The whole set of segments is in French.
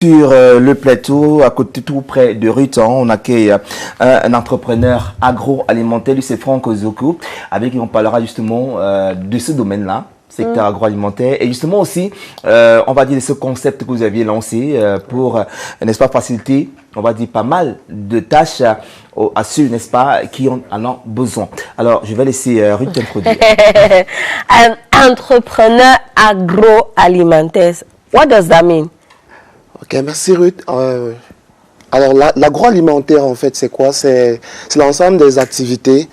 Sur le plateau, à côté tout près de Rutan, on accueille un entrepreneur agroalimentaire, lui c'est Franck Ozoko, avec qui on parlera justement de ce domaine-là, secteur agroalimentaire, et justement aussi, on va dire, de ce concept que vous aviez lancé pour, n'est-ce pas, faciliter, on va dire, pas mal de tâches à ceux, n'est-ce pas, qui en ont besoin. Alors, je vais laisser Ruth t'introduire. Un entrepreneur agroalimentaire, what does that mean? Ok, merci Ruth. Alors l'agroalimentaire en fait c'est quoi? C'est l'ensemble des activités.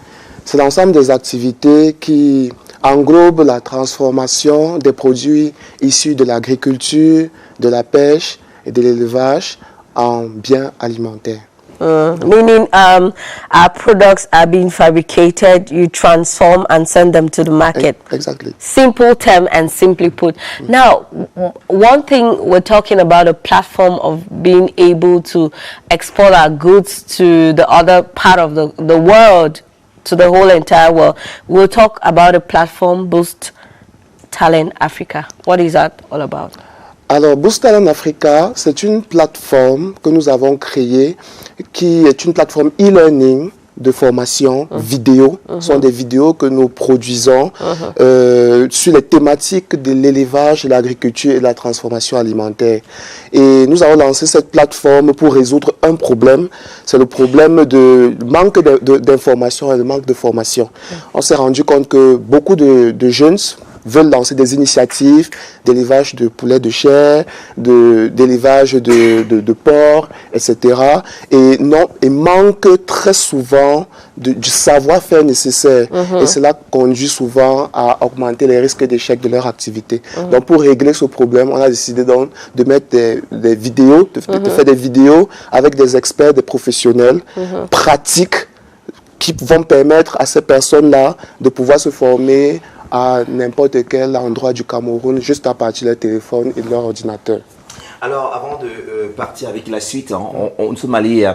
C'est l'ensemble des activités qui englobent la transformation des produits issus de l'agriculture, de la pêche et de l'élevage en biens alimentaires. Meaning our products are being fabricated, you transform and send them to the market. Exactly. Simple term and simply put. Now, one thing we're talking about, a platform of being able to export our goods to the other part of the world, to the whole entire world. We'll talk about a platform, Boost Talent Africa. What is that all about? Alors, Boost Talent Africa, c'est une plateforme que nous avons créée qui est une plateforme e-learning de formation vidéo. Ce sont des vidéos que nous produisons sur les thématiques de l'élevage, de l'agriculture et de la transformation alimentaire. Et nous avons lancé cette plateforme pour résoudre un problème. C'est le problème de manque d'information et de manque de formation. On s'est rendu compte que beaucoup de jeunes veulent lancer des initiatives d'élevage de poulets de chair, d'élevage de porcs, etc. Et manquent très souvent du savoir-faire nécessaire. Et cela conduit souvent à augmenter les risques d'échec de leur activité. Donc pour régler ce problème, on a décidé donc de mettre des vidéos, de faire des vidéos avec des experts, des professionnels pratiques qui vont permettre à ces personnes-là de pouvoir se former à n'importe quel endroit du Cameroun, juste à partir de leur téléphone et de leur ordinateur. Alors, avant de partir avec la suite, nous sommes allés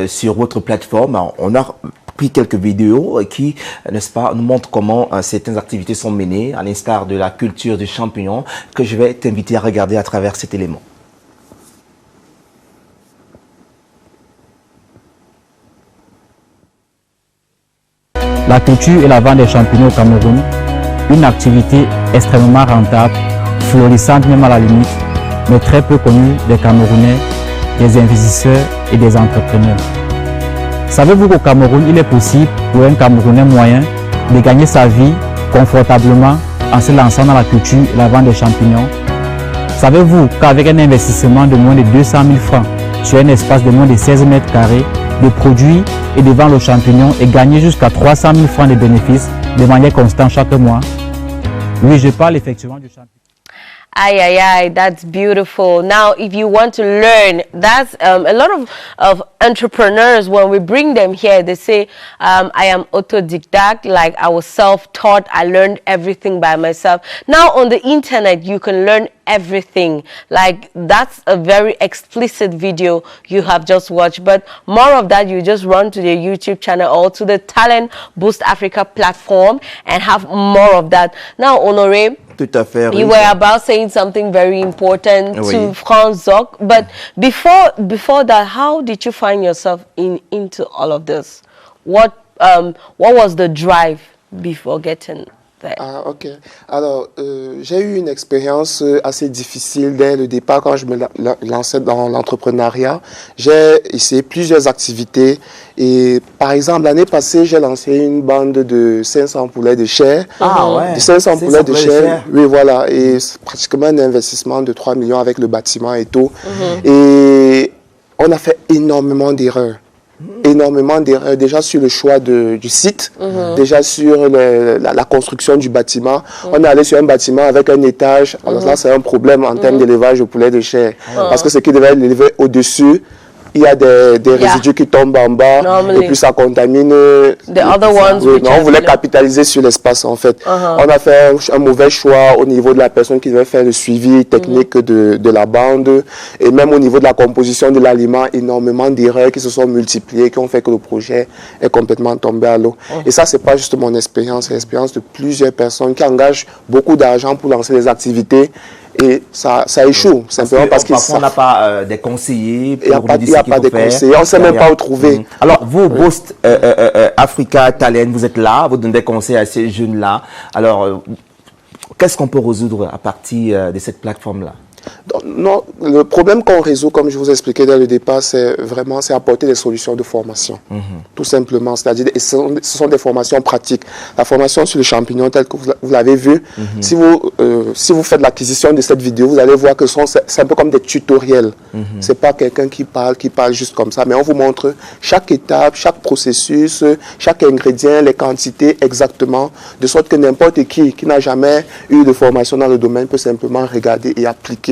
sur votre plateforme. On a pris quelques vidéos qui, n'est-ce pas, nous montrent comment certaines activités sont menées, à l'instar de la culture du champignon, que je vais t'inviter à regarder à travers cet élément. La culture et la vente des champignons au Cameroun, une activité extrêmement rentable, florissante même à la limite, mais très peu connue des Camerounais, des investisseurs et des entrepreneurs. Savez-vous qu'au Cameroun, il est possible pour un Camerounais moyen de gagner sa vie confortablement en se lançant dans la culture et la vente des champignons? Savez-vous qu'avec un investissement de moins de 200 000 francs sur un espace de moins de 16 mètres carrés, de produits et de vendre aux champignons et gagner jusqu'à 300 000 francs de bénéfices de manière constante chaque mois? Oui, je parle effectivement du champignon. Aye, aye, aye, that's beautiful. Now, if you want to learn, that's a lot of entrepreneurs, when we bring them here, they say, I am autodidact, like I was self-taught, I learned everything by myself. Now, on the internet, you can learn everything. Like, that's a very explicit video you have just watched. But more of that, you just run to their YouTube channel or to the Talent Boost Africa platform and have more of that. Now, Honoré, tout à fait. You were about saying something very important to Franck Zoc, but before that, how did you find yourself into all of this? What was the drive before getting there? Ah, ok. Alors, j'ai eu une expérience assez difficile dès le départ quand je me lançais dans l'entrepreneuriat. J'ai essayé plusieurs activités et par exemple, l'année passée, j'ai lancé une bande de 500 poulets de chair. Ah ouais. De 500 poulets de chair. Oui, voilà. Et c'est pratiquement un investissement de 3 millions avec le bâtiment et tout. Et on a fait énormément d'erreurs. Énormément d'erreurs, déjà sur le choix du site, déjà sur la construction du bâtiment. On est allé sur un bâtiment avec un étage. Alors là, c'est un problème en termes d'élevage de poulet de chair. Parce que ce qui devait être élevé au-dessus, il y a des résidus qui tombent en bas et puis ça contamine. On voulait capitaliser sur l'espace en fait. On a fait un mauvais choix au niveau de la personne qui devait faire le suivi technique de la bande et même au niveau de la composition de l'aliment, énormément d'erreurs qui se sont multipliées, qui ont fait que le projet est complètement tombé à l'eau. Et ça, c'est pas juste mon expérience, c'est l'expérience de plusieurs personnes qui engagent beaucoup d'argent pour lancer des activités Et ça échoue, simplement parce qu'ils parfois on n'a pas des conseillers pour il n'y a pas, nous dire ce qu'il faut de faire. conseillers, on ne sait même pas où trouver. Alors, vous, Boost Africa Talent, vous êtes là, vous donnez des conseils à ces jeunes-là. Alors, qu'est-ce qu'on peut résoudre à partir de cette plateforme-là? Non, le problème qu'on résout, comme je vous ai expliqué dès le départ, c'est apporter des solutions de formation, tout simplement. C'est-à-dire, ce sont des formations pratiques. La formation sur les champignons, telle que vous l'avez vu, si vous faites l'acquisition de cette vidéo, vous allez voir que c'est un peu comme des tutoriels. C'est pas quelqu'un qui parle juste comme ça, mais on vous montre chaque étape, chaque processus, chaque ingrédient, les quantités exactement, de sorte que n'importe qui n'a jamais eu de formation dans le domaine peut simplement regarder et appliquer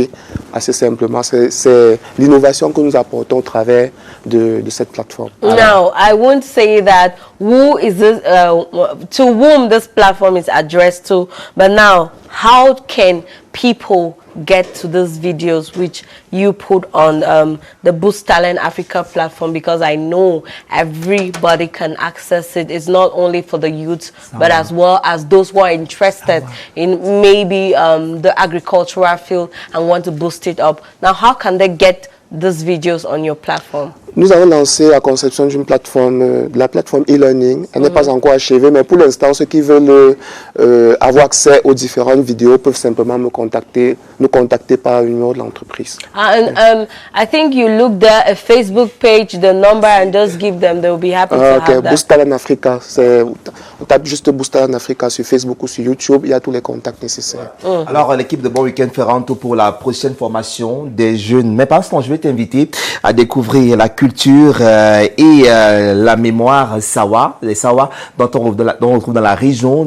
assez simplement. C'est l'innovation que nous apportons au travers de cette plateforme. Now, I won't say that who is this, to whom this platform is addressed to, but now, how can people get to these videos which you put on the Boost Talent Africa platform? Because I know everybody can access it. It's not only for the youth, but as well as those who are interested in maybe the agricultural field and want to boost it up. Now, how can they get these videos on your platform? Nous avons lancé la conception d'une plateforme, de la plateforme e-learning. Elle n'est pas encore achevée, mais pour l'instant, ceux qui veulent avoir accès aux différentes vidéos peuvent simplement nous contacter par le numéro de l'entreprise. And I think you look there, a Facebook page, the number, and just give them. They will be happy to have that. Boost Talent Africa, on tape juste Boost Talent Africa sur Facebook ou sur YouTube. Il y a tous les contacts nécessaires. Alors, l'équipe de Bon Week-end fera un tour pour la prochaine formation des jeunes. Mais par contre, je vais t'inviter à découvrir la culture et la mémoire Sawa, les Sawa dont on retrouve dans la région.